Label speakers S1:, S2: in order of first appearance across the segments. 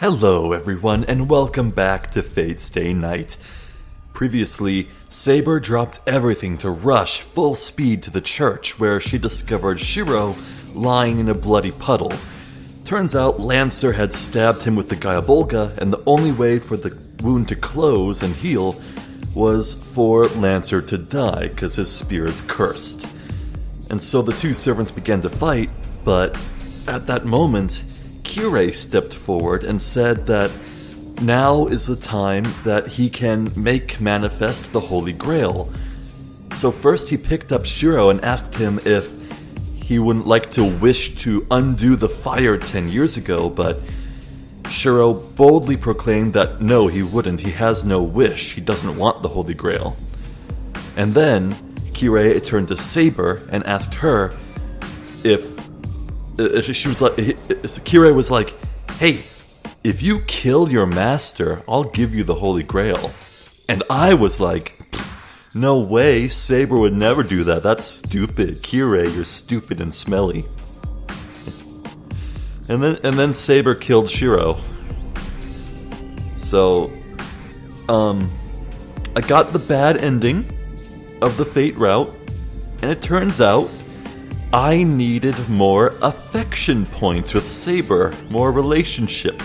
S1: Hello everyone, and welcome back to Fate Stay Night. Previously, Saber dropped everything to rush full speed to the church, where she discovered Shirou lying in a bloody puddle. Turns out Lancer had stabbed him with the Gayabolga, and the only way for the wound to close and heal was for Lancer to die, because his spear is cursed. And so the two servants began to fight, but at that moment, Kirei stepped forward and said that now is the time that he can make manifest the Holy Grail. So first he picked up Shirou and asked him if he wouldn't like to wish to undo the fire 10 years ago, but Shirou boldly proclaimed that no, he wouldn't. He has no wish. He doesn't want the Holy Grail. And then Kirei turned to Saber and asked her if she was like, Kirei was like, hey, if you kill your master, I'll give you the Holy Grail. And I was like, no way, Saber would never do that. That's stupid. Kirei, you're stupid and smelly. And then Saber killed Shirou. So, I got the bad ending of the Fate route, and it turns out I needed more affection points with Saber, more relationship.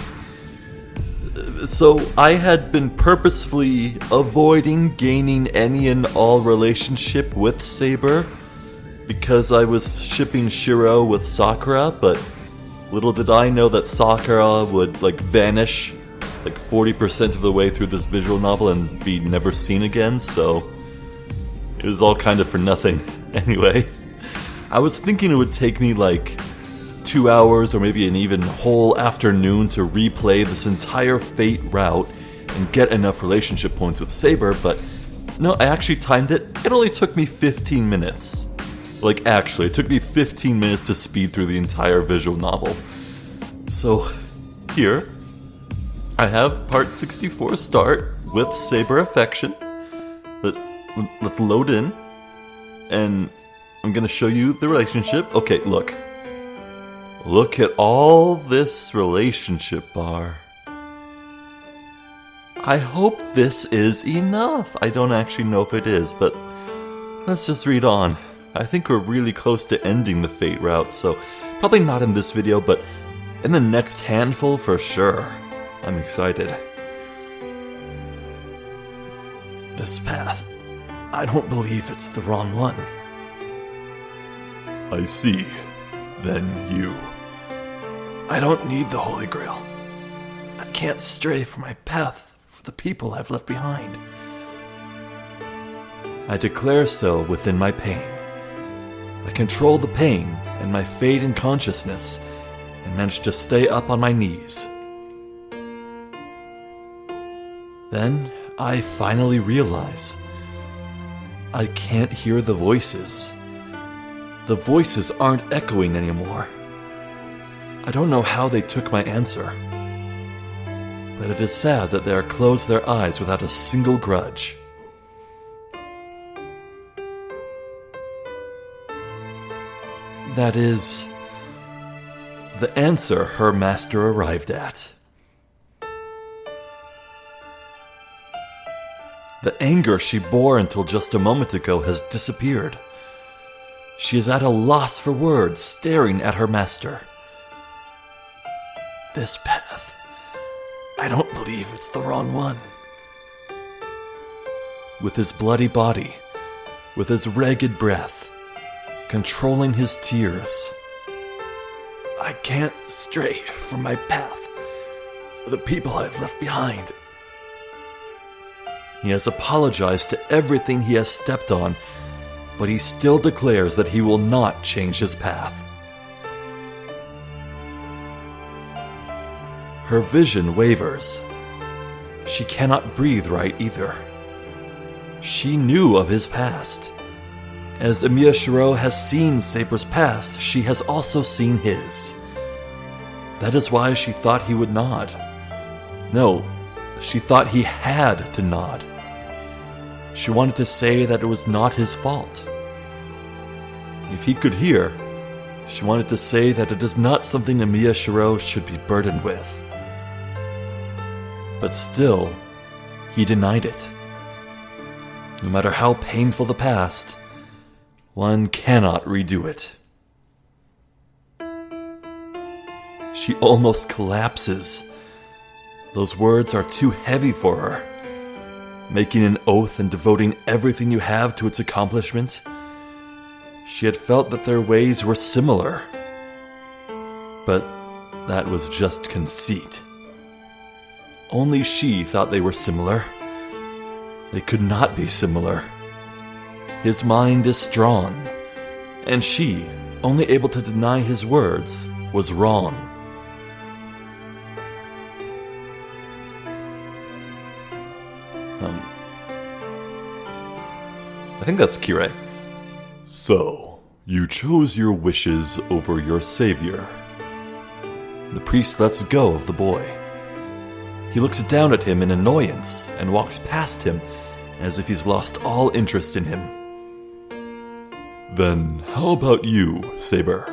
S1: So I had been purposefully avoiding gaining any and all relationship with Saber because I was shipping Shirou with Sakura, but little did I know that Sakura would vanish 40% of the way through this visual novel and be never seen again, so it was all kind of for nothing. Anyway, I was thinking it would take me 2 hours or maybe an even whole afternoon to replay this entire Fate route and get enough relationship points with Saber, but no, I actually timed it. It only took me 15 minutes. It took me 15 minutes to speed through the entire visual novel. So, here, I have part 64 start with Saber Affection. Let's load in, and I'm gonna show you the relationship. Okay, look. Look at all this relationship bar. I hope this is enough. I don't actually know if it is, but let's just read on. I think we're really close to ending the Fate route, so probably not in this video, but in the next handful for sure. I'm excited. This path, I don't believe it's the wrong one. I see. Then you. I don't need the Holy Grail. I can't stray from my path for the people I've left behind. I declare so within my pain. I control the pain and my fate and consciousness and manage to stay up on my knees. Then I finally realize I can't hear the voices. The voices aren't echoing anymore. I don't know how they took my answer, but it is sad that they are closed their eyes without a single grudge. That is the answer her master arrived at. The anger she bore until just a moment ago has disappeared. She is at a loss for words, staring at her master. This path, I don't believe it's the wrong one. With his bloody body, with his ragged breath, controlling his tears, I can't stray from my path for the people I've left behind. He has apologized to everything he has stepped on, but he still declares that he will not change his path. Her vision wavers. She cannot breathe right either. She knew of his past. As Emiya Shirou has seen Saber's past, she has also seen his. That is why she thought he would nod. No, she thought he had to nod. She wanted to say that it was not his fault. If he could hear, she wanted to say that it is not something Emiya Shirou should be burdened with. But still, he denied it. No matter how painful the past, one cannot redo it. She almost collapses. Those words are too heavy for her. Making an oath and devoting everything you have to its accomplishment, she had felt that their ways were similar. But that was just conceit. Only she thought they were similar. They could not be similar. His mind is strong, and she, only able to deny his words, was wrong. I think that's Kirei. So, you chose your wishes over your savior. The priest lets go of the boy. He looks down at him in annoyance and walks past him as if he's lost all interest in him. Then, how about you, Saber?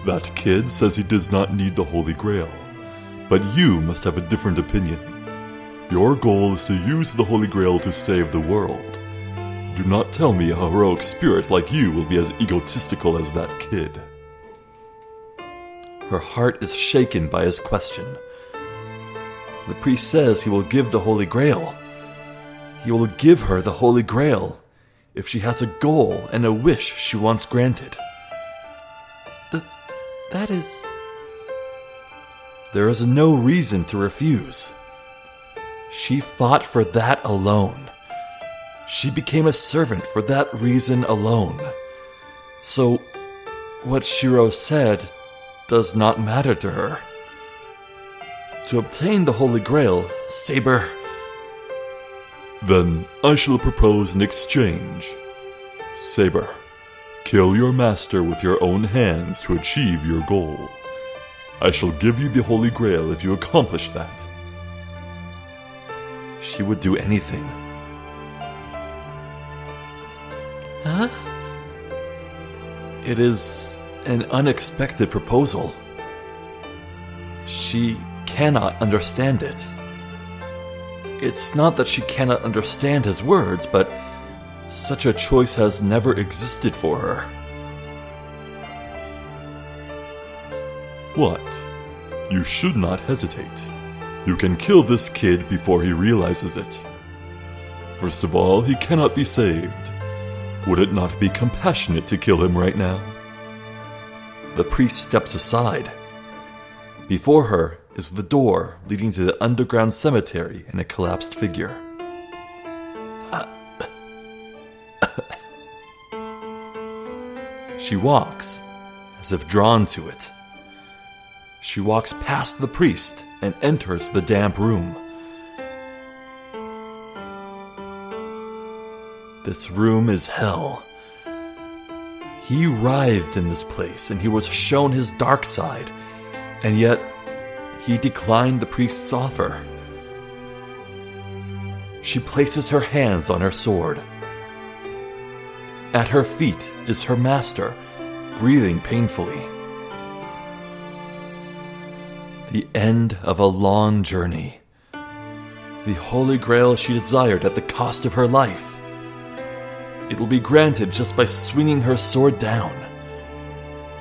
S1: That kid says he does not need the Holy Grail, but you must have a different opinion. Your goal is to use the Holy Grail to save the world. Do not tell me a heroic spirit like you will be as egotistical as that kid. Her heart is shaken by his question. The priest says he will give the Holy Grail. He will give her the Holy Grail if she has a goal and a wish she wants granted. That is... There is no reason to refuse. She fought for that alone. She became a servant for that reason alone. So, what Shirou said does not matter to her. To obtain the Holy Grail, Saber... Then I shall propose an exchange. Saber, kill your master with your own hands to achieve your goal. I shall give you the Holy Grail if you accomplish that. She would do anything. Huh? It is an unexpected proposal. She cannot understand it. It's not that she cannot understand his words, but such a choice has never existed for her. What? You should not hesitate. You can kill this kid before he realizes it. First of all, he cannot be saved. Would it not be compassionate to kill him right now? The priest steps aside. Before her is the door leading to the underground cemetery and a collapsed figure. She walks, as if drawn to it. She walks past the priest and enters the damp room. This room is hell. He writhed in this place, and he was shown his dark side, and yet he declined the priest's offer. She places her hands on her sword. At her feet is her master, breathing painfully. The end of a long journey. The Holy Grail she desired at the cost of her life. It will be granted just by swinging her sword down.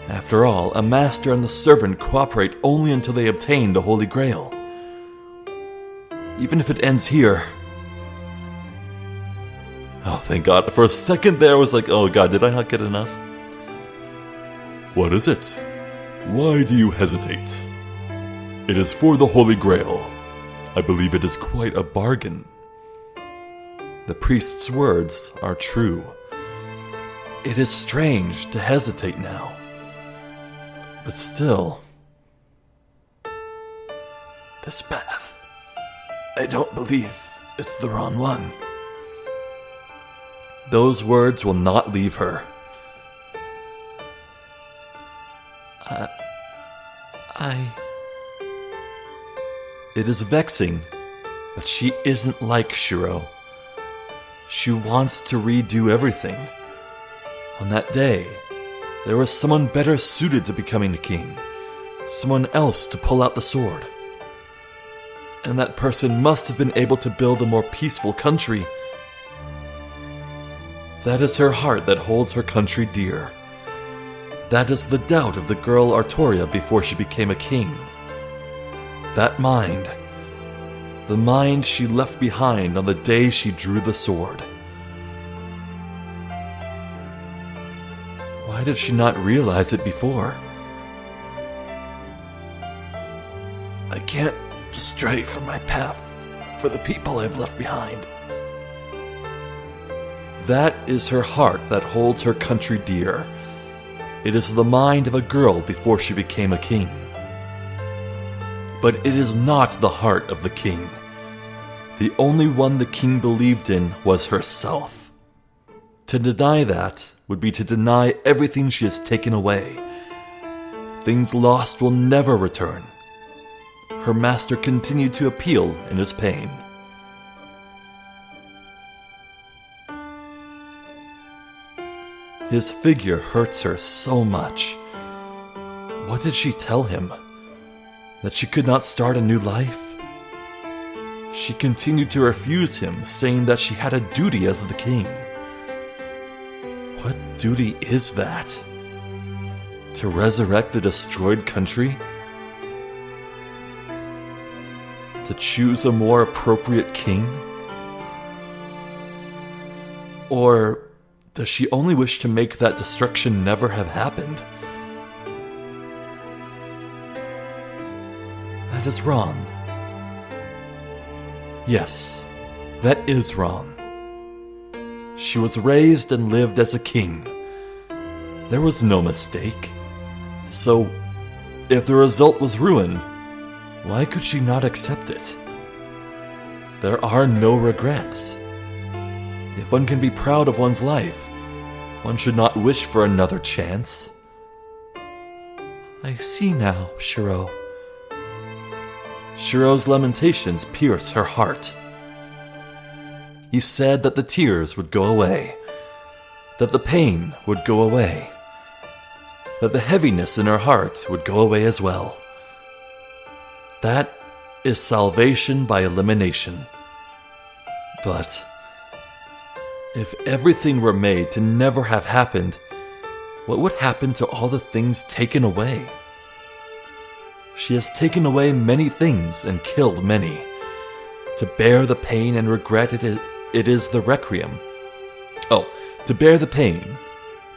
S1: After all, a master and the servant cooperate only until they obtain the Holy Grail. Even if it ends here... Oh, thank God. For a second there I was like, oh God, did I not get enough? What is it? Why do you hesitate? It is for the Holy Grail. I believe it is quite a bargain. The priest's words are true. It is strange to hesitate now. But still... This path, I don't believe it's the wrong one. Those words will not leave her. It is vexing, but she isn't like Shirou. She wants to redo everything. On that day, there was someone better suited to becoming the king. Someone else to pull out the sword. And that person must have been able to build a more peaceful country. That is her heart that holds her country dear. That is the doubt of the girl Artoria before she became a king. That mind, the mind she left behind on the day she drew the sword. Why did she not realize it before? I can't stray from my path for the people I've left behind. That is her heart that holds her country dear. It is the mind of a girl before she became a king. But it is not the heart of the king. The only one the king believed in was herself. To deny that would be to deny everything she has taken away. Things lost will never return. Her master continued to appeal in his pain. His figure hurts her so much. What did she tell him? That she could not start a new life? She continued to refuse him, saying that she had a duty as the king. What duty is that? To resurrect the destroyed country? To choose a more appropriate king? Or does she only wish to make that destruction never have happened? That is wrong. Yes, that is wrong. She was raised and lived as a king. There was no mistake. So, if the result was ruin, why could she not accept it? There are no regrets. If one can be proud of one's life, one should not wish for another chance. I see now, Shirou. Shirou's lamentations pierce her heart. He said that the tears would go away, that the pain would go away, that the heaviness in her heart would go away as well. That is salvation by elimination. But if everything were made to never have happened, what would happen to all the things taken away? She has taken away many things and killed many. To bear the pain and regret it is the requiem. Oh, to bear the pain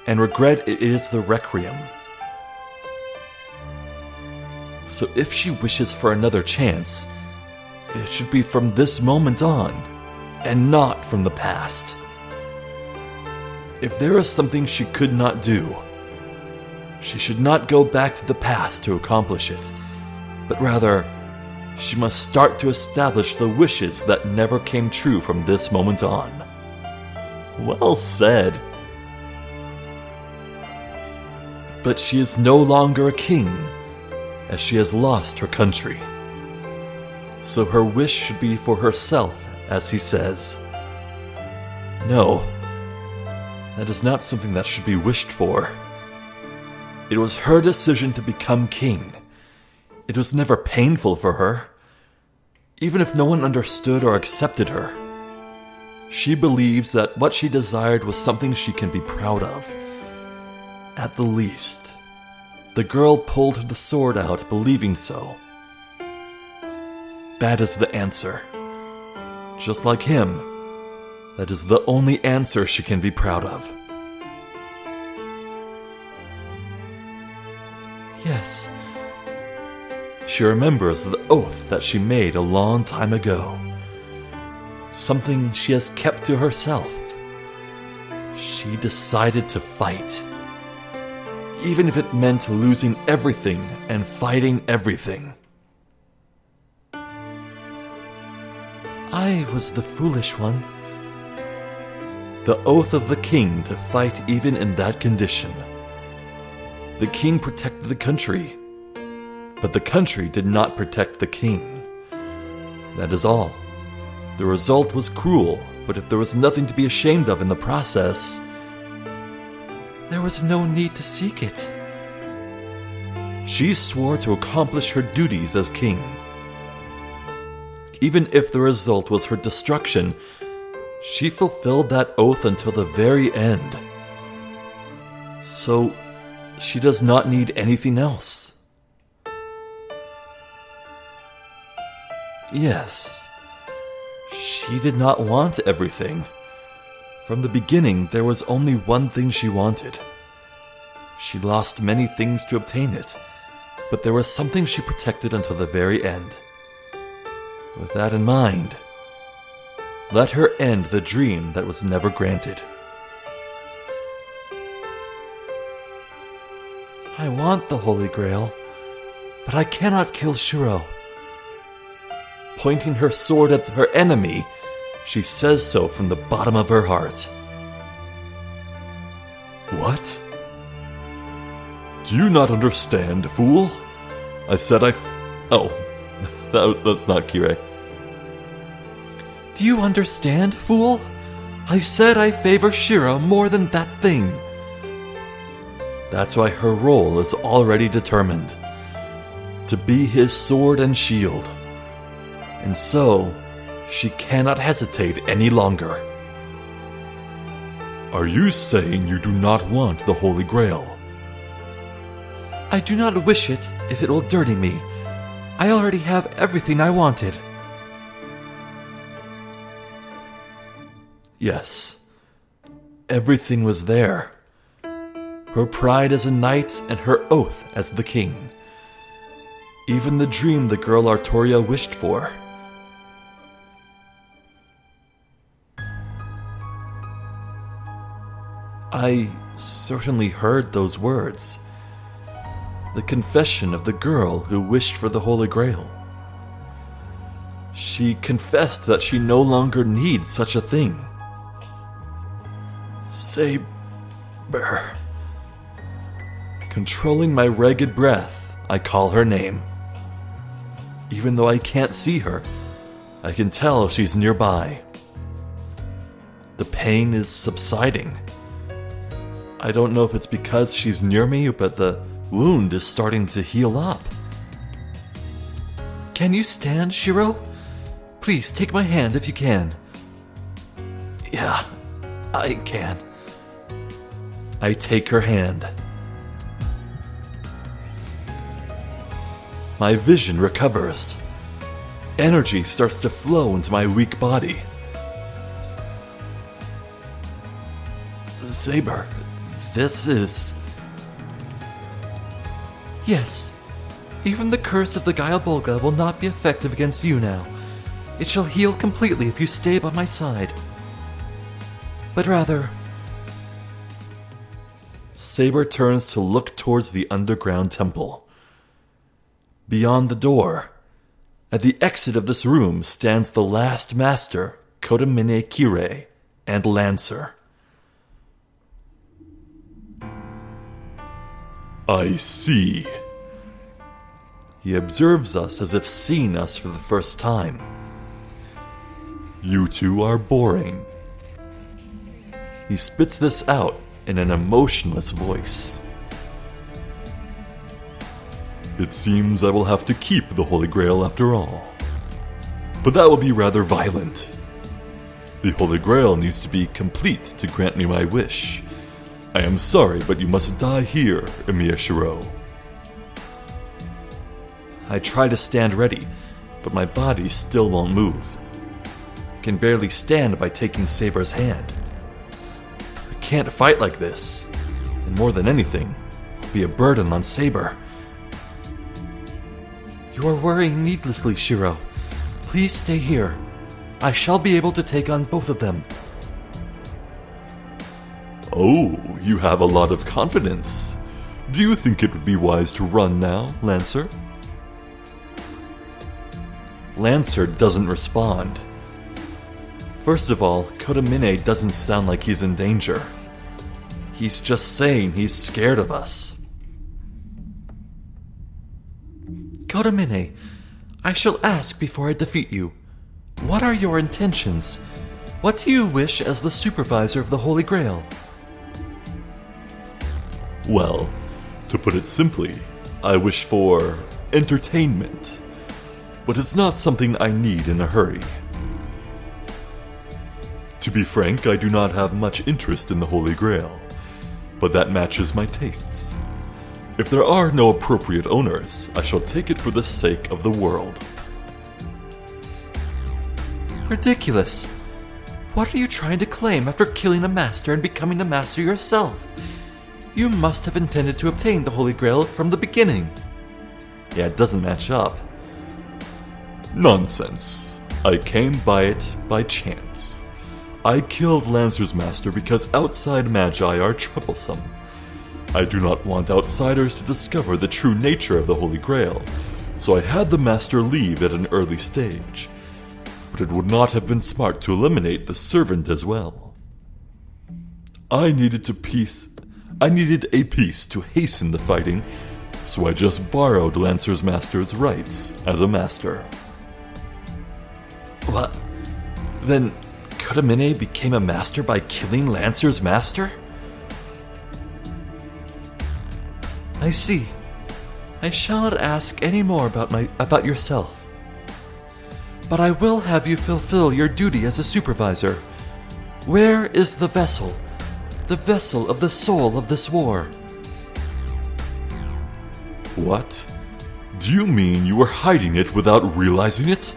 S1: and regret it is the requiem. So if she wishes for another chance, it should be from this moment on, and not from the past. If there is something she could not do, she should not go back to the past to accomplish it, but rather, she must start to establish the wishes that never came true from this moment on. Well said. But she is no longer a king, as she has lost her country. So her wish should be for herself, as he says. No, that is not something that should be wished for. It was her decision to become king. It was never painful for her, even if no one understood or accepted her. She believes that what she desired was something she can be proud of. At the least, the girl pulled the sword out believing so. That is the answer. Just like him, that is the only answer she can be proud of. Yes. She remembers the oath that she made a long time ago. Something she has kept to herself. She decided to fight. Even if it meant losing everything and fighting everything. I was the foolish one. The oath of the king to fight even in that condition. The king protected the country. But the country did not protect the king. That is all. The result was cruel, but if there was nothing to be ashamed of in the process, there was no need to seek it. She swore to accomplish her duties as king. Even if the result was her destruction, she fulfilled that oath until the very end. So, she does not need anything else. Yes, she did not want everything. From the beginning, there was only one thing she wanted. She lost many things to obtain it, but there was something she protected until the very end. With that in mind, let her end the dream that was never granted. I want the Holy Grail, but I cannot kill Shirou. Pointing her sword at her enemy, she says so from the bottom of her heart. What? Do you not understand, fool? I said Oh, that's not Kirei. Do you understand, fool? I said I favor Shirou more than that thing. That's why her role is already determined. To be his sword and shield. And so, she cannot hesitate any longer. Are you saying you do not want the Holy Grail? I do not wish it if it will dirty me. I already have everything I wanted. Yes, everything was there. Her pride as a knight and her oath as the king. Even the dream the girl Artoria wished for. I certainly heard those words. The confession of the girl who wished for the Holy Grail. She confessed that she no longer needs such a thing. Saber. Controlling my ragged breath, I call her name. Even though I can't see her, I can tell she's nearby. The pain is subsiding. I don't know if it's because she's near me, but the wound is starting to heal up. Can you stand, Shirou? Please take my hand if you can. Yeah, I can. I take her hand. My vision recovers. Energy starts to flow into my weak body. Saber, this is... Yes, even the curse of the Gilgamesh will not be effective against you now. It shall heal completely if you stay by my side. But rather... Saber turns to look towards the underground temple. Beyond the door, at the exit of this room, stands the last master, Kodomine Kirei, and Lancer. I see. He observes us as if seeing us for the first time. You two are boring. He spits this out in an emotionless voice. It seems I will have to keep the Holy Grail after all. But that will be rather violent. The Holy Grail needs to be complete to grant me my wish. I am sorry, but you must die here, Emiya Shirou. I try to stand ready, but my body still won't move. I can barely stand by taking Saber's hand. I can't fight like this, and more than anything, be a burden on Saber. You are worrying needlessly, Shirou. Please stay here. I shall be able to take on both of them. Oh, you have a lot of confidence. Do you think it would be wise to run now, Lancer? Lancer doesn't respond. First of all, Kodomine doesn't sound like he's in danger. He's just saying he's scared of us. Kodomine, I shall ask before I defeat you. What are your intentions? What do you wish as the supervisor of the Holy Grail? Well, to put it simply, I wish for entertainment. but it's not something I need in a hurry. To be frank, I do not have much interest in the Holy Grail, but that matches my tastes. If there are no appropriate owners, I shall take it for the sake of the world.
S2: Ridiculous. What are you trying to claim after killing a master and becoming a master yourself? You must have intended to obtain the Holy Grail from the beginning.
S1: Yeah, it doesn't match up. Nonsense. I came by it by chance. I killed Lancer's master because outside magi are troublesome. I do not want outsiders to discover the true nature of the Holy Grail, so I had the master leave at an early stage. But it would not have been smart to eliminate the servant as well. I needed a piece to hasten the fighting, so I just borrowed Lancer's master's rights as a master.
S2: What? Then Kodamine became a master by killing Lancer's master? I see. I shall not ask any more about yourself. But I will have you fulfill your duty as a supervisor. Where is the vessel of the soul of this war?
S1: What? Do you mean you were hiding it without realizing it?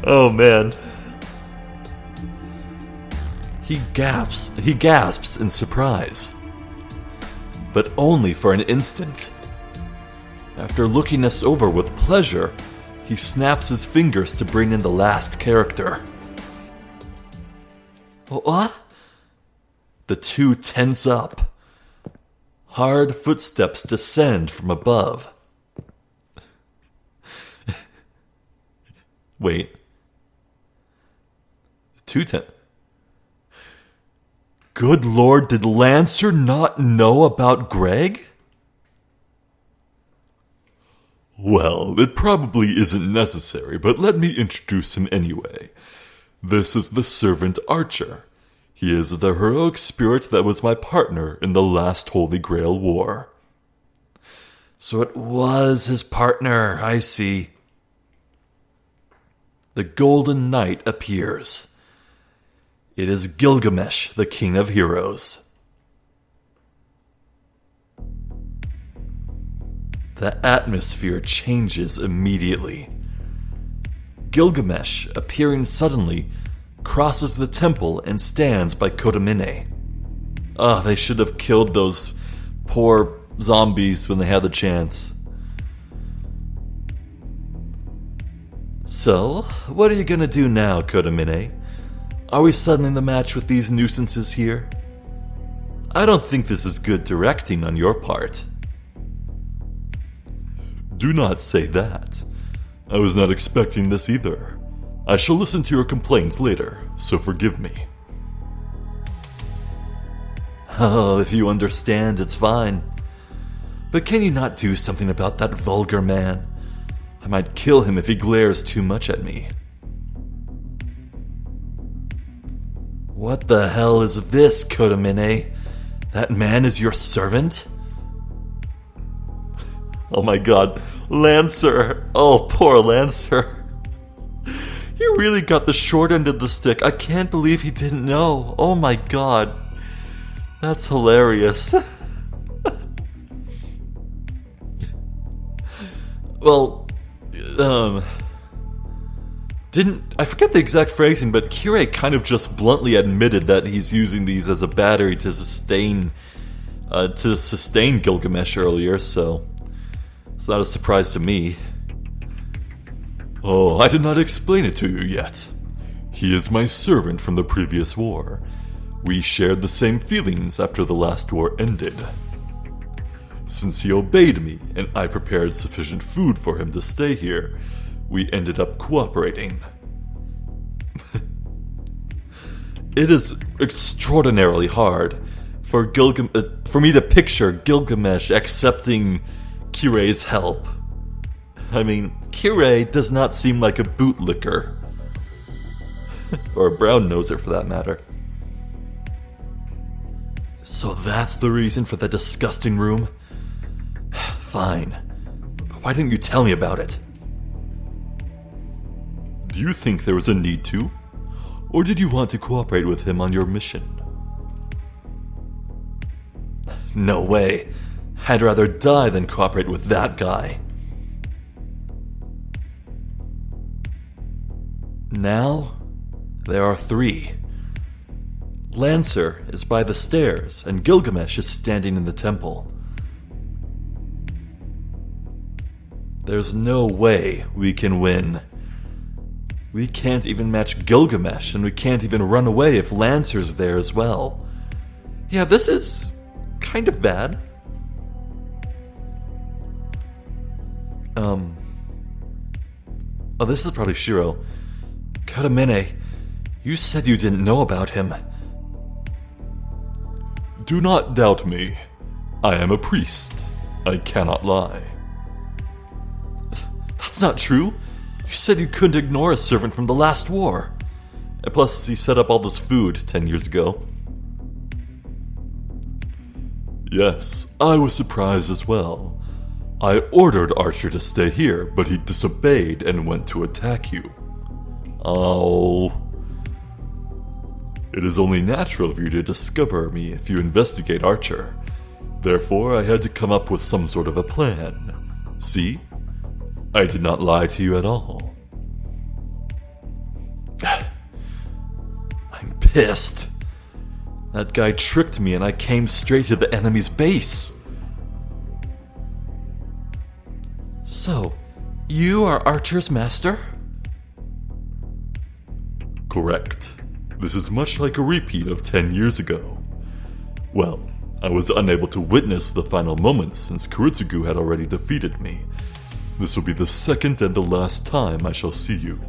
S1: Oh man. He gasps in surprise. But only for an instant. After looking us over with pleasure, he snaps his fingers to bring in the last character.
S2: What?
S1: The two tense up. Hard footsteps descend from above. Wait. Good Lord, did Lancer not know about Greg? Well, it probably isn't necessary, but let me introduce him anyway. This is the servant Archer. He is the heroic spirit that was my partner in the last Holy Grail war.
S2: So it was his partner, I see.
S1: The Golden Knight appears. It is Gilgamesh, the King of Heroes. The atmosphere changes immediately. Gilgamesh, appearing suddenly, crosses the temple and stands by Kodamine. They should have killed those poor zombies when they had the chance. So, what are you gonna do now, Kodamine? Are we settling the match with these nuisances here? I don't think this is good directing on your part. Do not say that. I was not expecting this either. I shall listen to your complaints later, so forgive me.
S2: Oh, if you understand, it's fine. But can you not do something about that vulgar man? I might kill him if he glares too much at me. What the hell is this, Kodamine? That man is your servant?
S1: Oh my god, Lancer! Oh, poor Lancer.
S2: He really got the short end of the stick. I can't believe he didn't know. Oh my god. That's hilarious. Well, I forget the exact phrasing, but Kirei kind of just bluntly admitted that he's using these as a battery to sustain Gilgamesh earlier, so it's not a surprise to me.
S1: Oh, I did not explain it to you yet. He is my servant from the previous war. We shared the same feelings after the last war ended. Since he obeyed me and I prepared sufficient food for him to stay here, we ended up cooperating. It is extraordinarily hard for me to picture Gilgamesh accepting Kirei's help. I mean, Kirei does not seem like a bootlicker. Or a brown noser for that matter. So that's the reason for the disgusting room? Fine. But why didn't you tell me about it? Do you think there was a need to? Or did you want to cooperate with him on your mission? No way. I'd rather die than cooperate with that guy. Now, there are 3. Lancer is by the stairs, and Gilgamesh is standing in the temple. There's no way we can win. We can't even match Gilgamesh, and we can't even run away if Lancer's there as well. Yeah, this is kind of bad. Oh, this is probably Shirou. Katamine, you said you didn't know about him. Do not doubt me. I am a priest. I cannot lie. That's not true. You said you couldn't ignore a servant from the last war. And plus, he set up all this food 10 years ago. Yes, I was surprised as well. I ordered Archer to stay here, but he disobeyed and went to attack you. Oh. It is only natural for you to discover me if you investigate Archer. Therefore, I had to come up with some sort of a plan. See? I did not lie to you at all. I'm pissed. That guy tricked me and I came straight to the enemy's base. So, you are Archer's master? Correct. This is much like a repeat of 10 years ago. Well, I was unable to witness the final moments since Kuritsugu had already defeated me. This will be the second and the last time I shall see you.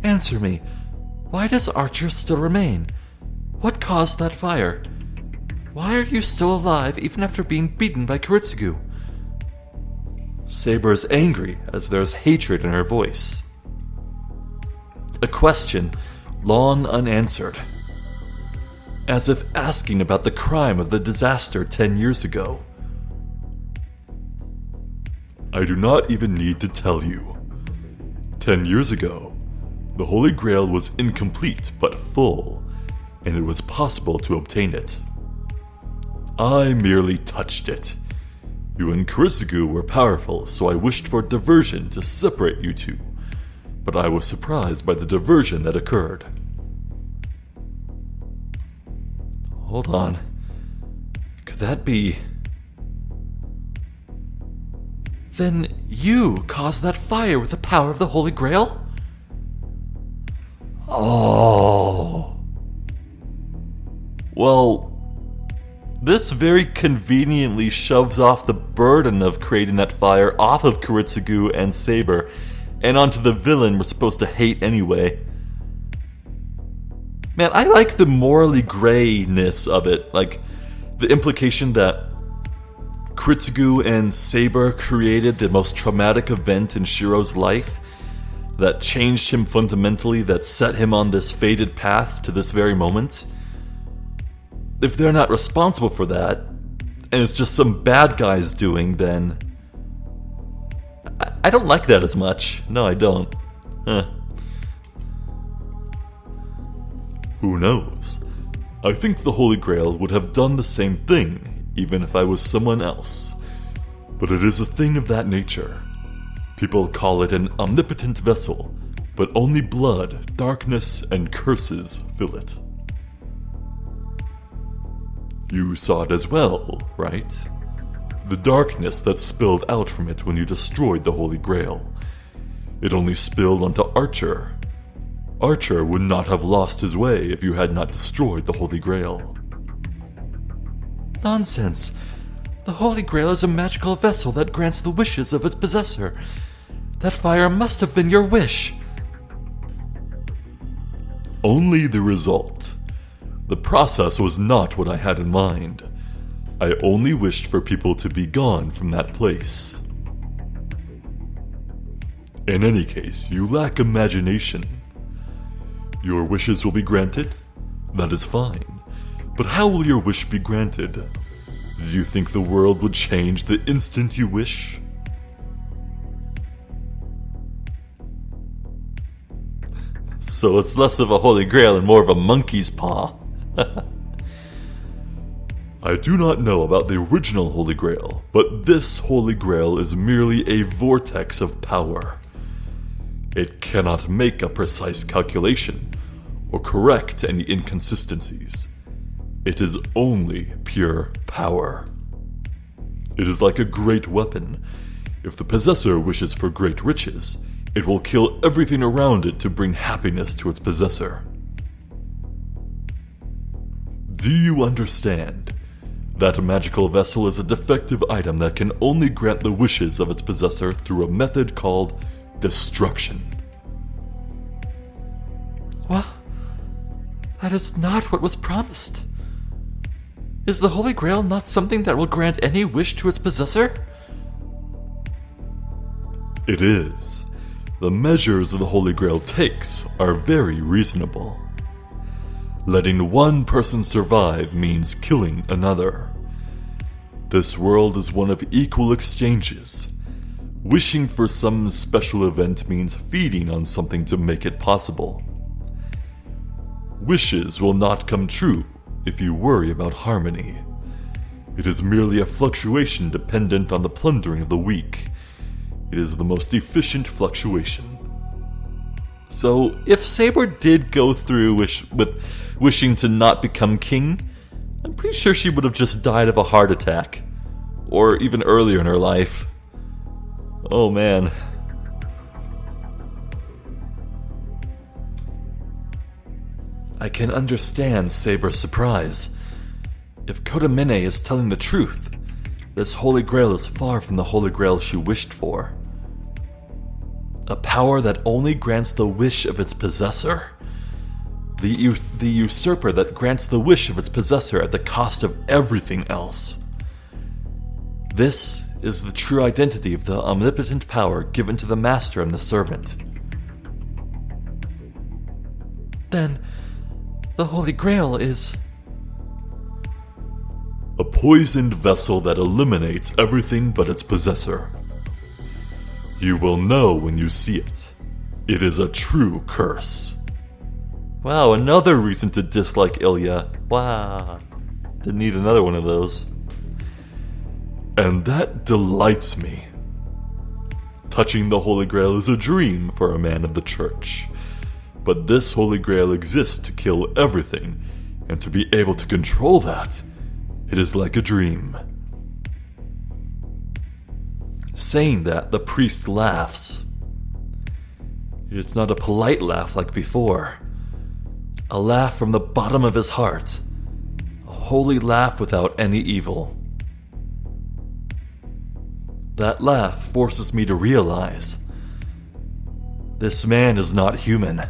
S1: Answer me. Why does Archer still remain? What caused that fire? Why are you still alive even after being beaten by Kuritsugu? Saber is angry as there's hatred in her voice. A question long unanswered. As if asking about the crime of the disaster 10 years ago. I do not even need to tell you. 10 years ago, the Holy Grail was incomplete but full, and it was possible to obtain it. I merely touched it. You and Kuritsugu were powerful, so I wished for diversion to separate you two, but I was surprised by the diversion that occurred. Hold on. Could that be... Then you caused that fire with the power of the Holy Grail? Oh. Well, this very conveniently shoves off the burden of creating that fire off of Kuritsugu and Saber and onto the villain we're supposed to hate anyway. Man, I like the morally grayness of it. Like, the implication that Kuritsugu and Saber created the most traumatic event in Shirou's life that changed him fundamentally, that set him on this fated path to this very moment. If they're not responsible for that, and it's just some bad guy's doing, then I don't like that as much. No, I don't. Who knows? I think the Holy Grail would have done the same thing, even if I was someone else. But it is a thing of that nature. People call it an omnipotent vessel, but only blood, darkness, and curses fill it. You saw it as well, right? The darkness that spilled out from it when you destroyed the Holy Grail. It only spilled onto Archer. Archer would not have lost his way if you had not destroyed the Holy Grail. Nonsense. The Holy Grail is a magical vessel that grants the wishes of its possessor. That fire must have been your wish. Only the result. The process was not what I had in mind. I only wished for people to be gone from that place. In any case, you lack imagination. Your wishes will be granted? That is fine. But how will your wish be granted? Do you think the world would change the instant you wish?
S2: So it's less of a Holy Grail and more of a monkey's paw.
S1: I do not know about the original Holy Grail, but this Holy Grail is merely a vortex of power. It cannot make a precise calculation or correct any inconsistencies. It is only pure power. It is like a great weapon. If the possessor wishes for great riches, it will kill everything around it to bring happiness to its possessor. Do you understand? That magical vessel is a defective item that can only grant the wishes of its possessor through a method called destruction.
S2: What? That is not what was promised. Is the Holy Grail not something that will grant any wish to its possessor?
S1: It is. The measures the Holy Grail takes are very reasonable. Letting one person survive means killing another. This world is one of equal exchanges. Wishing for some special event means feeding on something to make it possible. Wishes will not come true if you worry about harmony. It is merely a fluctuation dependent on the plundering of the weak. It is the most efficient fluctuation.
S2: So, if Saber did go through with wishing to not become king, I'm pretty sure she would have just died of a heart attack. Or even earlier in her life. Oh man. I can understand Saber's surprise. If Kotamine is telling the truth, this Holy Grail is far from the Holy Grail she wished for. A power that only grants the wish of its possessor. The usurper that grants the wish of its possessor at the cost of everything else. This is the true identity of the omnipotent power given to the master and the servant. Then, the Holy Grail is
S1: a poisoned vessel that eliminates everything but its possessor. You will know when you see it. It is a true curse.
S2: Wow, another reason to dislike Ilya. Wow. Didn't need another one of those.
S1: And that delights me. Touching the Holy Grail is a dream for a man of the church. But this Holy Grail exists to kill everything, and to be able to control that, it is like a dream.
S2: Saying that, the priest laughs. It's not a polite laugh like before. A laugh from the bottom of his heart. A holy laugh without any evil. That laugh forces me to realize this man is not human.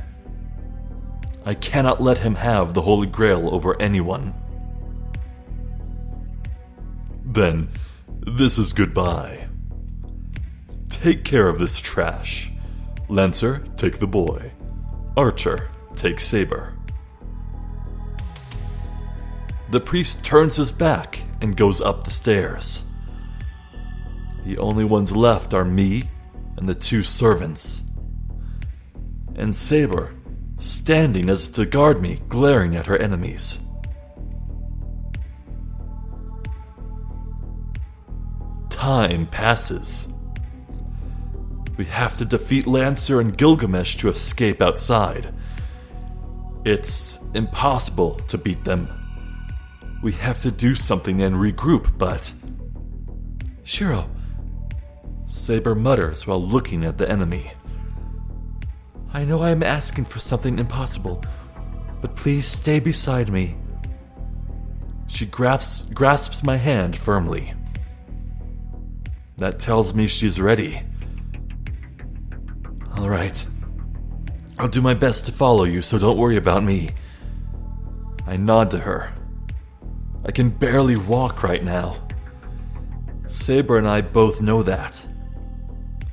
S2: I cannot let him have the Holy Grail over anyone.
S1: Then, this is goodbye. Take care of this trash. Lancer, take the boy. Archer, take Saber.
S2: The priest turns his back and goes up the stairs. The only ones left are me and the two servants. And Saber, standing as to guard me, glaring at her enemies. Time passes. We have to defeat Lancer and Gilgamesh to escape outside. It's impossible to beat them. We have to do something and regroup, but... Shirou, Saber mutters while looking at the enemy. I know I am asking for something impossible, but please stay beside me. She grasps my hand firmly. That tells me she's ready. All right. I'll do my best to follow you, so don't worry about me. I nod to her. I can barely walk right now. Saber and I both know that.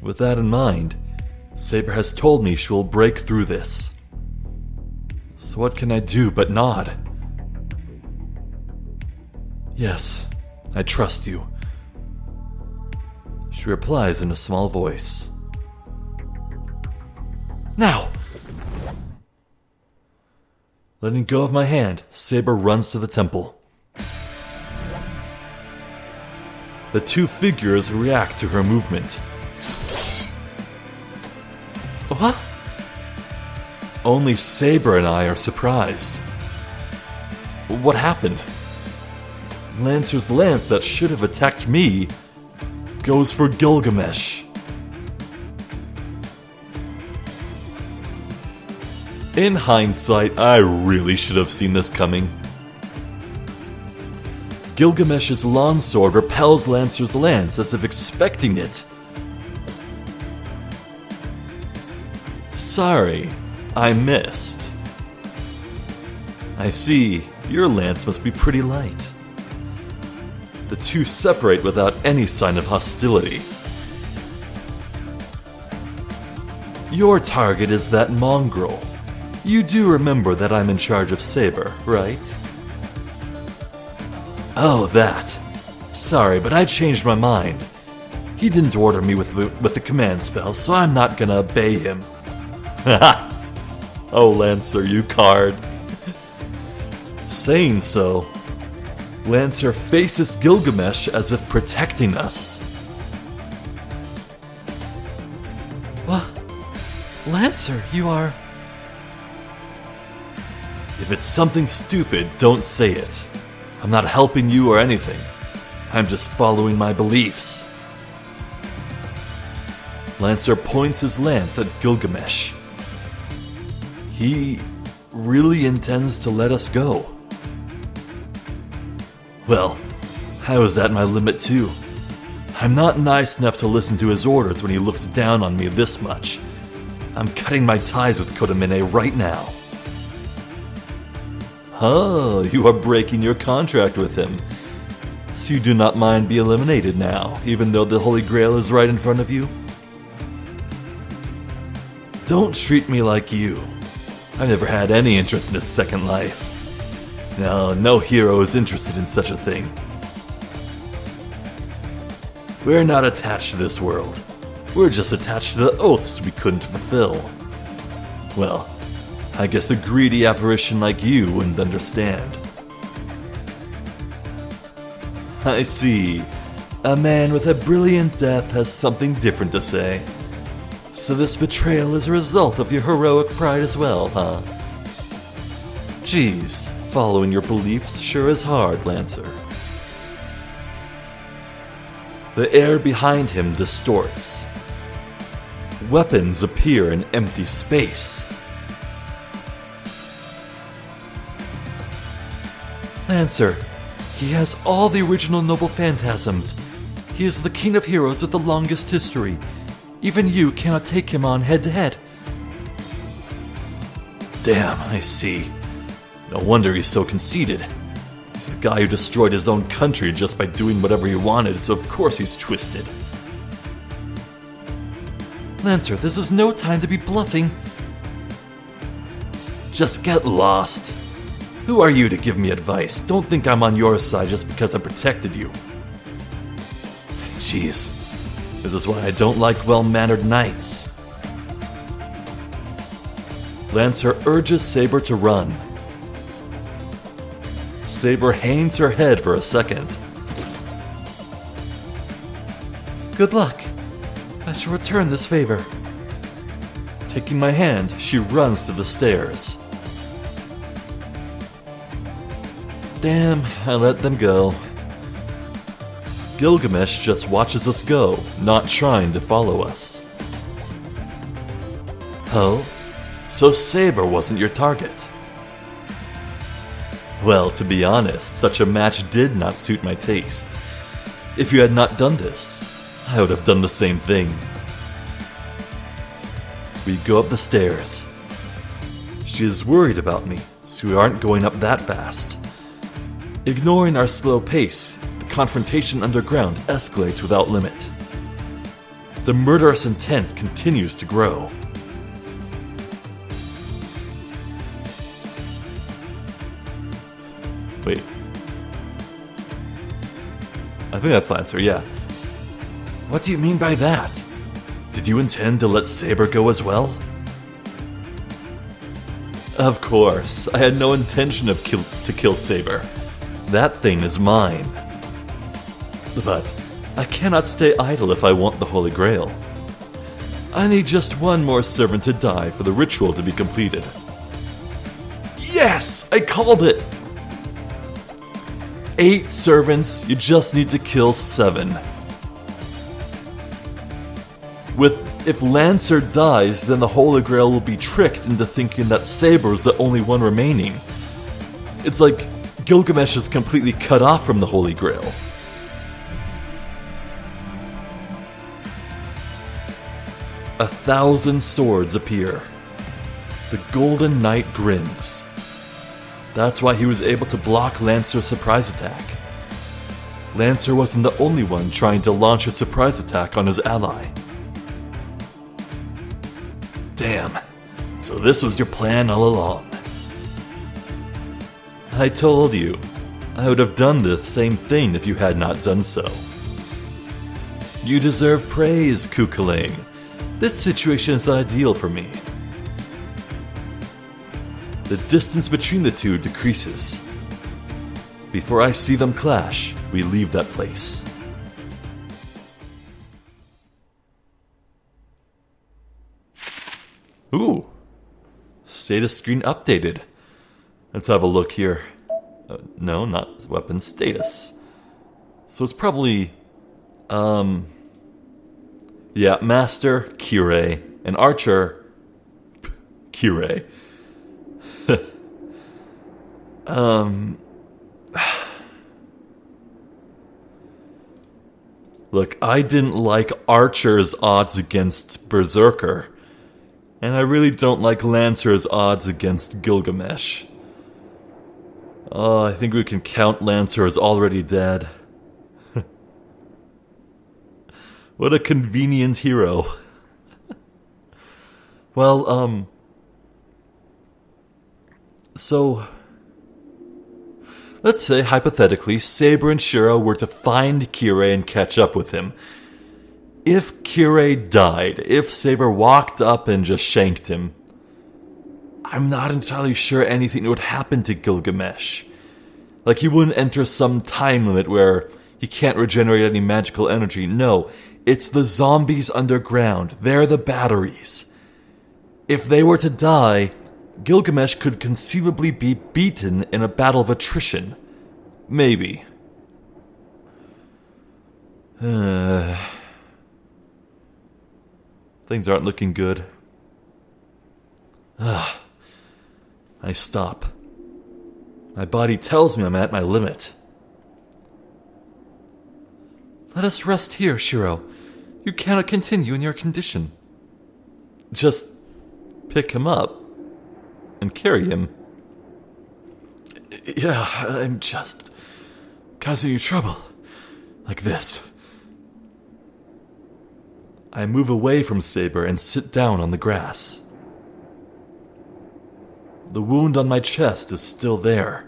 S2: With that in mind, Saber has told me she will break through this. So what can I do but nod?
S1: Yes, I trust you. She replies in a small voice.
S2: Now!
S1: Letting go of my hand, Saber runs to the temple. The two figures react to her movement.
S2: What?
S1: Only Saber and I are surprised. What happened? Lancer's lance that should have attacked me goes for Gilgamesh. In hindsight, I really should have seen this coming. Gilgamesh's longsword repels Lancer's lance as if expecting it. Sorry, I missed. I see, your lance must be pretty light. The two separate without any sign of hostility. Your target is that mongrel. You do remember that I'm in charge of Saber, right? Oh, that. Sorry, but I changed my mind. He didn't order me with the command spell, so I'm not gonna obey him. Haha! Oh, Lancer, you card. Saying so, Lancer faces Gilgamesh as if protecting us.
S2: What? Lancer, you are...
S1: If it's something stupid, don't say it. I'm not helping you or anything. I'm just following my beliefs. Lancer points his lance at Gilgamesh. He really intends to let us go. Well, I was at my limit too. I'm not nice enough to listen to his orders when he looks down on me this much. I'm cutting my ties with Kotamine right now. Oh, you are breaking your contract with him. So you do not mind being eliminated now, even though the Holy Grail is right in front of you? Don't treat me like you. I never had any interest in a second life. No hero is interested in such a thing. We're not attached to this world. We're just attached to the oaths we couldn't fulfill. Well, I guess a greedy apparition like you wouldn't understand. I see. A man with a brilliant death has something different to say. So this betrayal is a result of your heroic pride as well, huh? Geez, following your beliefs sure is hard, Lancer. The air behind him distorts. Weapons appear in empty space.
S2: Lancer, he has all the original noble phantasms. He is the king of heroes with the longest history. Even you cannot take him on head-to-head.
S1: Damn, I see. No wonder he's so conceited. He's the guy who destroyed his own country just by doing whatever he wanted, so of course he's twisted.
S2: Lancer, this is no time to be bluffing.
S1: Just get lost. Who are you to give me advice? Don't think I'm on your side just because I protected you. Jeez. This is why I don't like well-mannered knights. Lancer urges Saber to run. Saber hangs her head for a second.
S2: Good luck. I shall return this favor.
S1: Taking my hand, she runs to the stairs. Damn, I let them go. Gilgamesh just watches us go, not trying to follow us. Oh? So Saber wasn't your target? Well, to be honest, such a match did not suit my taste. If you had not done this, I would have done the same thing. We go up the stairs. She is worried about me, so we aren't going up that fast. Ignoring our slow pace, the confrontation underground escalates without limit. The murderous intent continues to grow. Wait. I think that's Lancer, yeah. What do you mean by that? Did you intend to let Saber go as well? Of course, I had no intention of to kill Saber. That thing is mine. But I cannot stay idle if I want the Holy Grail. I need just one more servant to die for the ritual to be completed. Yes! I called it! 8 servants, you just need to kill 7. If Lancer dies, then the Holy Grail will be tricked into thinking that Saber is the only one remaining. It's like Gilgamesh is completely cut off from the Holy Grail. A 1,000 swords appear. The Golden Knight grins. That's why he was able to block Lancer's surprise attack. Lancer wasn't the only one trying to launch a surprise attack on his ally. Damn, so this was your plan all along. I told you, I would have done the same thing if you had not done so. You deserve praise, Kukuling. This situation is ideal for me. The distance between the two decreases. Before I see them clash, we leave that place. Ooh, status screen updated. Let's have a look here. No, not weapon status. So it's probably, yeah, Master, Kirei, and Archer, Kirei. Look, I didn't like Archer's odds against Berserker. And I really don't like Lancer's odds against Gilgamesh. Oh, I think we can count Lancer as already dead. What a convenient hero. Well, so let's say, hypothetically, Saber and Shirou were to find Kirei and catch up with him. If Kirei died, if Saber walked up and just shanked him, I'm not entirely sure anything would happen to Gilgamesh. Like, he wouldn't enter some time limit where he can't regenerate any magical energy. No, it's the zombies underground. They're the batteries. If they were to die, Gilgamesh could conceivably be beaten in a battle of attrition. Maybe. Things aren't looking good. I stop. My body tells me I'm at my limit. Let us rest here, Shirou. You cannot continue in your condition. Just pick him up and carry him. Yeah, I'm just causing you trouble. Like this. I move away from Saber and sit down on the grass. The wound on my chest is still there.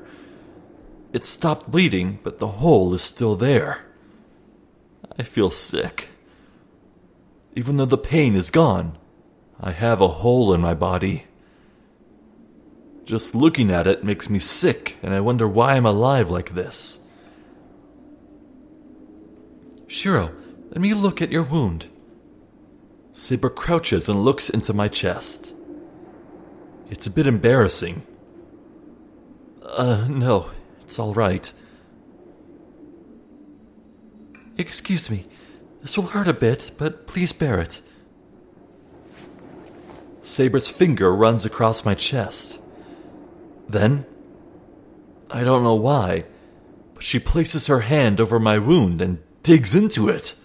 S1: It stopped bleeding, but the hole is still there. I feel sick. Even though the pain is gone, I have a hole in my body. Just looking at it makes me sick, and I wonder why I'm alive like this. Shirou, let me look at your wound. Saber crouches and looks into my chest. It's a bit embarrassing. No, it's all right. Excuse me, this will hurt a bit, but please bear it. Saber's finger runs across my chest. Then, I don't know why, but she places her hand over my wound and digs into it.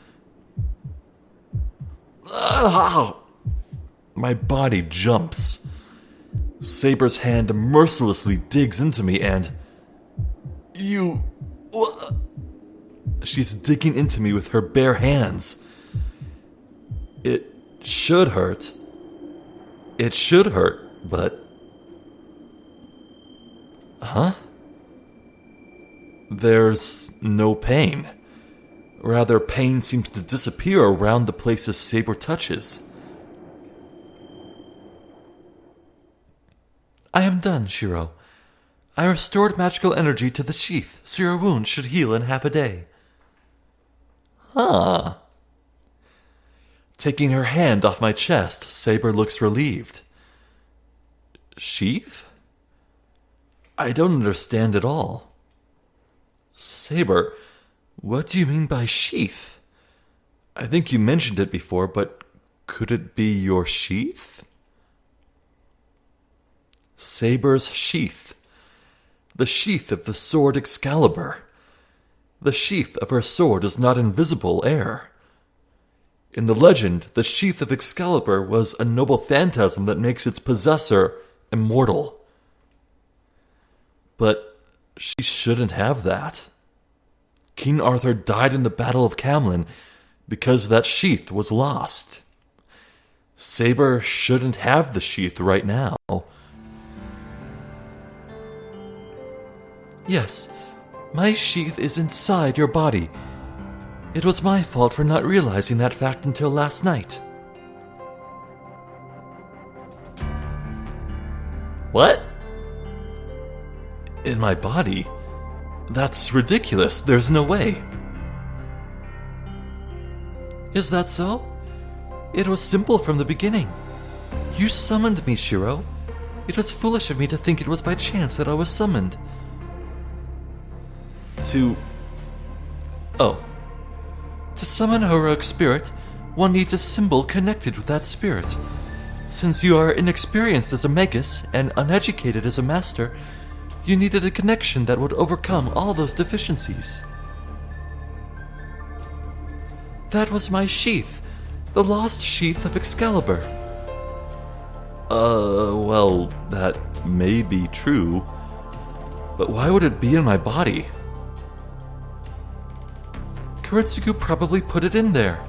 S1: My body jumps. Saber's hand mercilessly digs into me and... She's digging into me with her bare hands. It should hurt. It should hurt, but... Huh? There's no pain. Rather, pain seems to disappear around the places Saber touches.
S2: I am done, Shirou. I restored magical energy to the sheath, so your wound should heal in half a day.
S1: Huh. Taking her hand off my chest, Saber looks relieved. Sheath? I don't understand at all. Saber, what do you mean by sheath? I think you mentioned it before, but could it be your sheath? Saber's sheath. The sheath of the sword Excalibur. The sheath of her sword is not invisible air. In the legend, the sheath of Excalibur was a noble phantasm that makes its possessor immortal. But she shouldn't have that. King Arthur died in the Battle of Camlan because that sheath was lost. Saber shouldn't have the sheath right now.
S2: Yes, my sheath is inside your body. It was my fault for not realizing that fact until last night.
S1: What? In my body? That's ridiculous. There's no way.
S2: Is that so? It was simple from the beginning. You summoned me, Shirou. It was foolish of me to think it was by chance that I was summoned. To summon a heroic spirit, one needs a symbol connected with that spirit. Since you are inexperienced as a magus and uneducated as a master, you needed a connection that would overcome all those deficiencies. That was my sheath, the lost sheath of Excalibur.
S1: Well, that may be true. But why would it be in my body?
S2: Kiritsugu probably put it in there.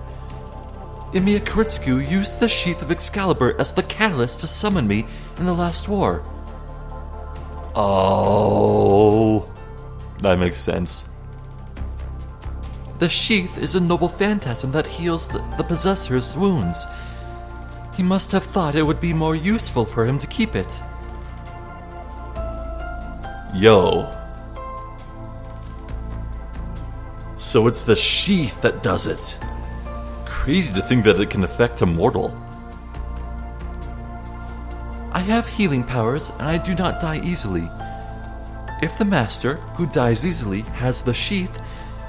S2: Emiya Kiritsugu used the sheath of Excalibur as the catalyst to summon me in the last war.
S1: Oh, that makes sense.
S2: The sheath is a noble phantasm that heals the possessor's wounds. He must have thought it would be more useful for him to keep it.
S1: Yo. So it's the sheath that does it. Crazy to think that it can affect a mortal.
S2: I have healing powers and I do not die easily. If the master, who dies easily, has the sheath,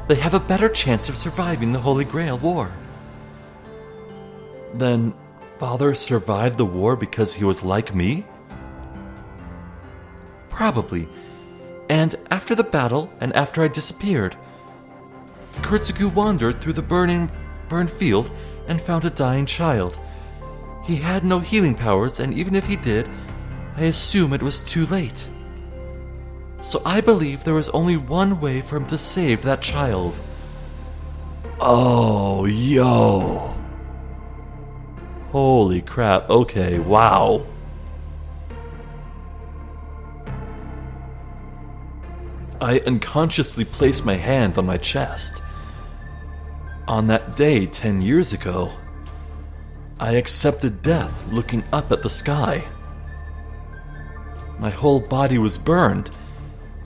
S2: they have a better chance of surviving the Holy Grail war.
S1: Then Father survived the war because he was like me?
S2: Probably. And after the battle and after I disappeared, Kiritsugu wandered through the burned field and found a dying child. He had no healing powers, and even if he did, I assume it was too late. So I believe there was only one way for him to save that child.
S1: Oh, yo. Holy crap, okay, wow. I unconsciously placed my hand on my chest. On that day 10 years ago, I accepted death looking up at the sky. My whole body was burned,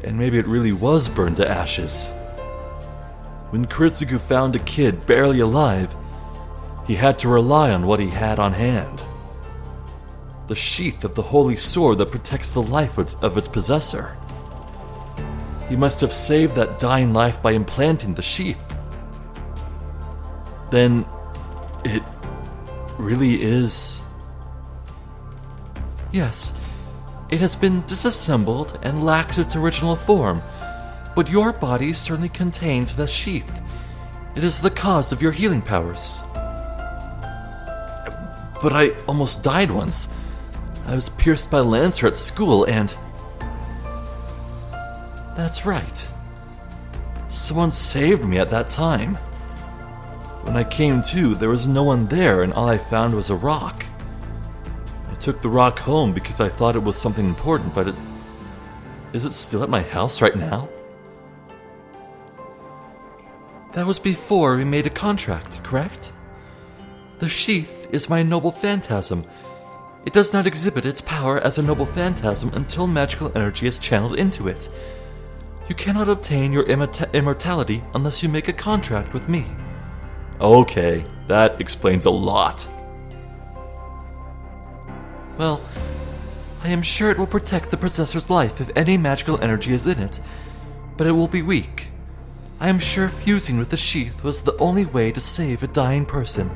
S1: and maybe it really was burned to ashes. When Kiritsugu found a kid barely alive, he had to rely on what he had on hand. The sheath of the holy sword that protects the life of its possessor. He must have saved that dying life by implanting the sheath. Then, it really is...
S2: Yes, it has been disassembled and lacks its original form, but your body certainly contains the sheath. It is the cause of your healing powers.
S1: But I almost died once. I was pierced by a lancer at school and...
S2: That's right.
S1: Someone saved me at that time. When I came to, there was no one there and all I found was a rock. I took the rock home because I thought it was something important, but is it still at my house right now?
S2: That was before we made a contract, correct? The sheath is my noble phantasm. It does not exhibit its power as a noble phantasm until magical energy is channeled into it. You cannot obtain your immortality unless you make a contract with me.
S1: Okay, that explains a lot.
S2: Well, I am sure it will protect the possessor's life if any magical energy is in it, but it will be weak. I am sure fusing with the sheath was the only way to save a dying person.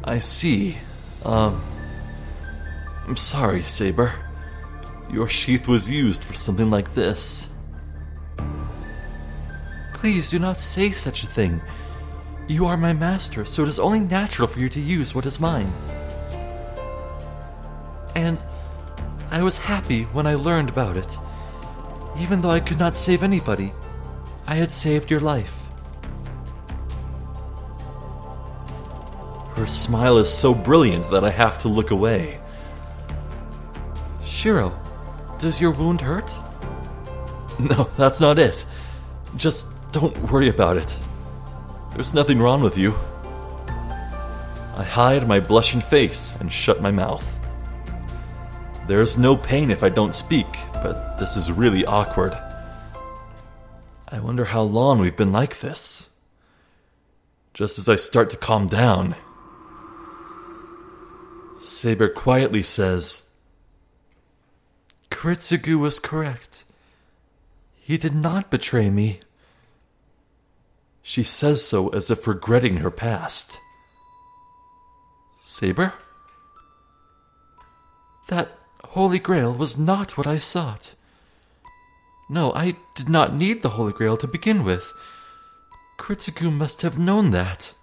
S1: I see. I'm sorry, Saber. Your sheath was used for something like this.
S2: Please do not say such a thing. You are my master, so it is only natural for you to use what is mine. And I was happy when I learned about it. Even though I could not save anybody, I had saved your life.
S1: Her smile is so brilliant that I have to look away.
S2: Shirou, does your wound hurt?
S1: No, that's not it. Just don't worry about it. There's nothing wrong with you. I hide my blushing face and shut my mouth. There's no pain if I don't speak, but this is really awkward. I wonder how long we've been like this. Just as I start to calm down, Saber quietly says,
S2: Kiritsugu was correct. He did not betray me.
S1: She says so as if regretting her past. Saber?
S2: That Holy Grail was not what I sought. No, I did not need the Holy Grail to begin with. Kiritsugu must have known that.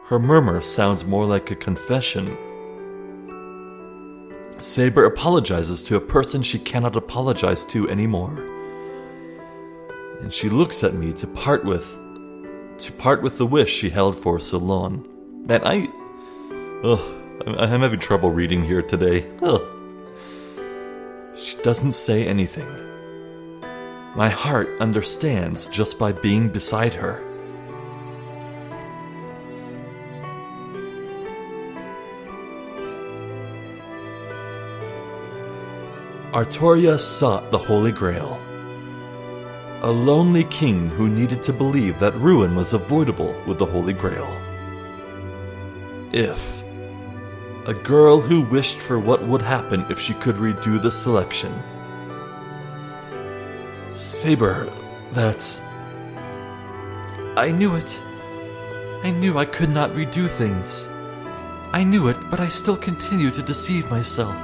S1: Her murmur sounds more like a confession. Saber apologizes to a person she cannot apologize to anymore. And she looks at me to part with the wish she held for so long. Man, I'm having trouble reading here today. She doesn't say anything. My heart understands just by being beside her. Artoria sought the Holy Grail. A lonely king who needed to believe that ruin was avoidable with the Holy Grail. If. A girl who wished for what would happen if she could redo the selection. Saber, that's...
S2: I knew it. I knew I could not redo things. I knew it, but I still continue to deceive myself.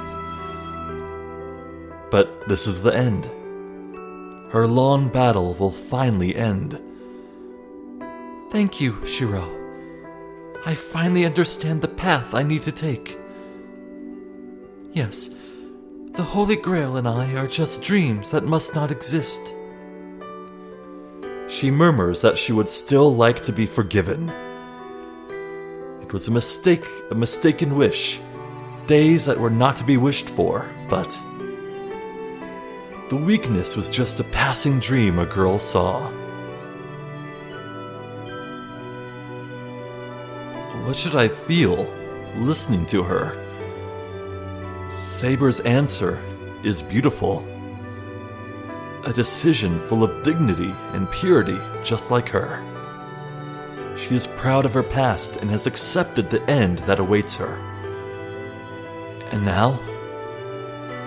S1: But this is the end. Her long battle will finally end.
S2: Thank you, Shirou. I finally understand the path I need to take. Yes, the Holy Grail and I are just dreams that must not exist.
S1: She murmurs that she would still like to be forgiven. It was a mistaken wish, days that were not to be wished for, but... the weakness was just a passing dream a girl saw. What should I feel listening to her? Saber's answer is beautiful. A decision full of dignity and purity, just like her. She is proud of her past and has accepted the end that awaits her. And now,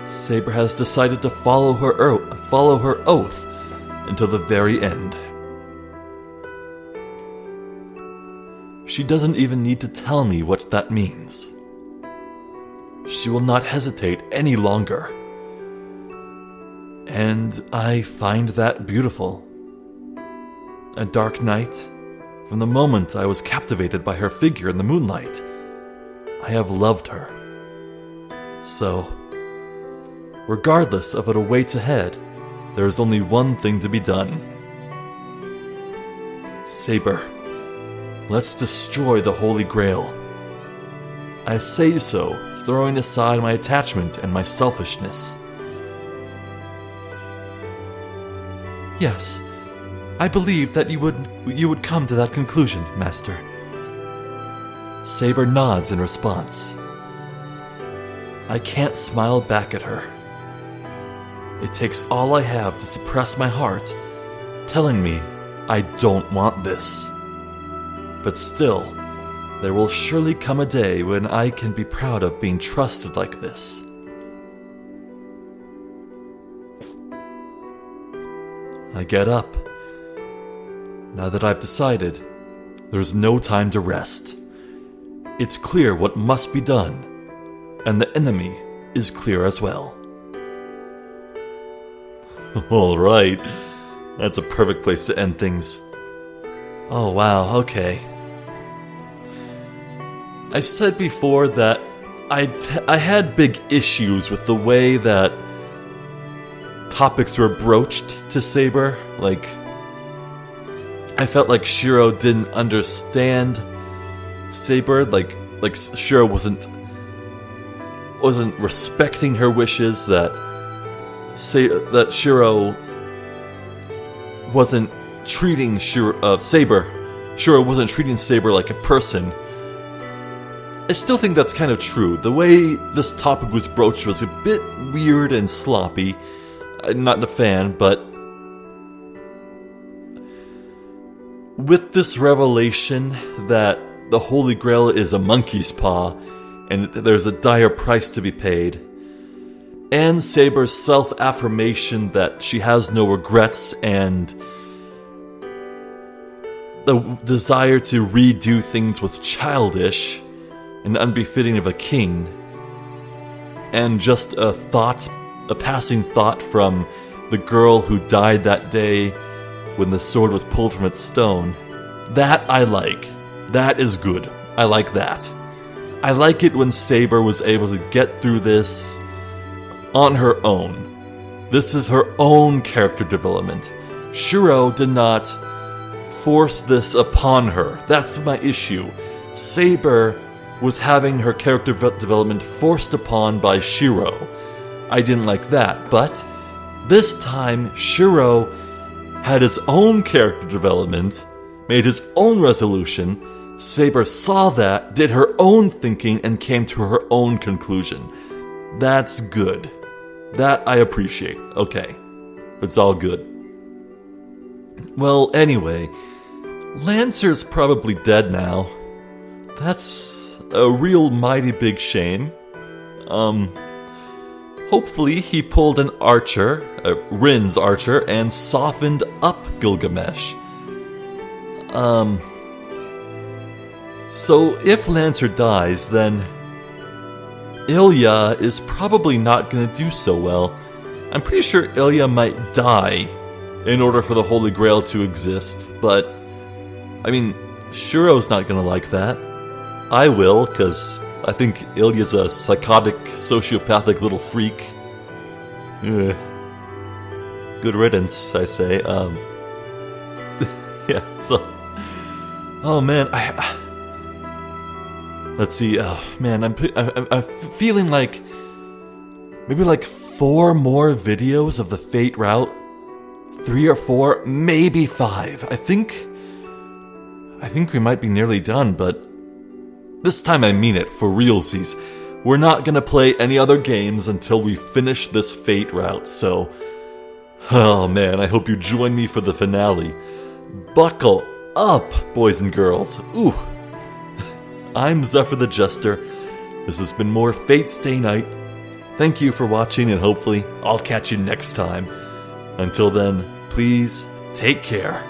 S1: Saber has decided to follow her oath until the very end. She doesn't even need to tell me what that means. She will not hesitate any longer. And I find that beautiful. A dark night, from the moment I was captivated by her figure in the moonlight, I have loved her. So, regardless of what awaits ahead, there is only one thing to be done. Saber, let's destroy the Holy Grail. I say so, throwing aside my attachment and my selfishness.
S2: Yes, I believe that you would come to that conclusion, Master. Saber nods in response. I can't smile back at her. It takes all I have to suppress my heart, telling me I don't want this. But still, there will surely come a day when I can be proud of being trusted like this. I get up. Now that I've decided, there's no time to rest. It's clear what must be done, and the enemy is clear as well. Alright, that's a perfect place to end things. Oh wow, okay. I said before that I had big issues with the way that topics were broached to Saber. Like, I felt like Shirou didn't understand Saber. Like Shirou wasn't respecting her wishes. That Shirou wasn't treating Saber. Shirou wasn't treating Saber like a person. I still think that's kind of true. The way this topic was broached was a bit weird and sloppy. I'm not a fan, but with this revelation that the Holy Grail is a monkey's paw and there's a dire price to be paid, and Saber's self-affirmation that she has no regrets and the desire to redo things was childish and unbefitting of a king, and just a passing thought from the girl who died that day when the sword was pulled from its stone. That I like. That is good. I like that. I like it when Saber was able to get through this on her own. This is her own character development. Shirou did not force this upon her. That's my issue. Saber was having her character development forced upon by Shirou. I didn't like that, but this time Shirou had his own character development, made his own resolution. Saber saw that, did her own thinking, and came to her own conclusion. That's good. That I appreciate. Okay. It's all good. Well, anyway, Lancer's probably dead now. That's a real mighty big shame. Hopefully he pulled an archer, Rin's archer, and softened up Gilgamesh. So if Lancer dies, then Ilya is probably not going to do so well. I'm pretty sure Ilya might die in order for the Holy Grail to exist, but I mean, Shirou's not going to like that. I will, because I think Ilya's a psychotic, sociopathic little freak. Ugh. Good riddance, I say. Yeah, so... Oh man, let's see, man, I'm feeling like maybe like 4 more videos of the Fate route. 3 or 4, maybe 5. I think we might be nearly done, but this time I mean it, for realsies. We're not gonna play any other games until we finish this Fate route, so... Oh man, I hope you join me for the finale. Buckle up, boys and girls. Ooh. I'm Zephyr the Jester. This has been more Fate Stay Night. Thank you for watching, and hopefully I'll catch you next time. Until then, please take care.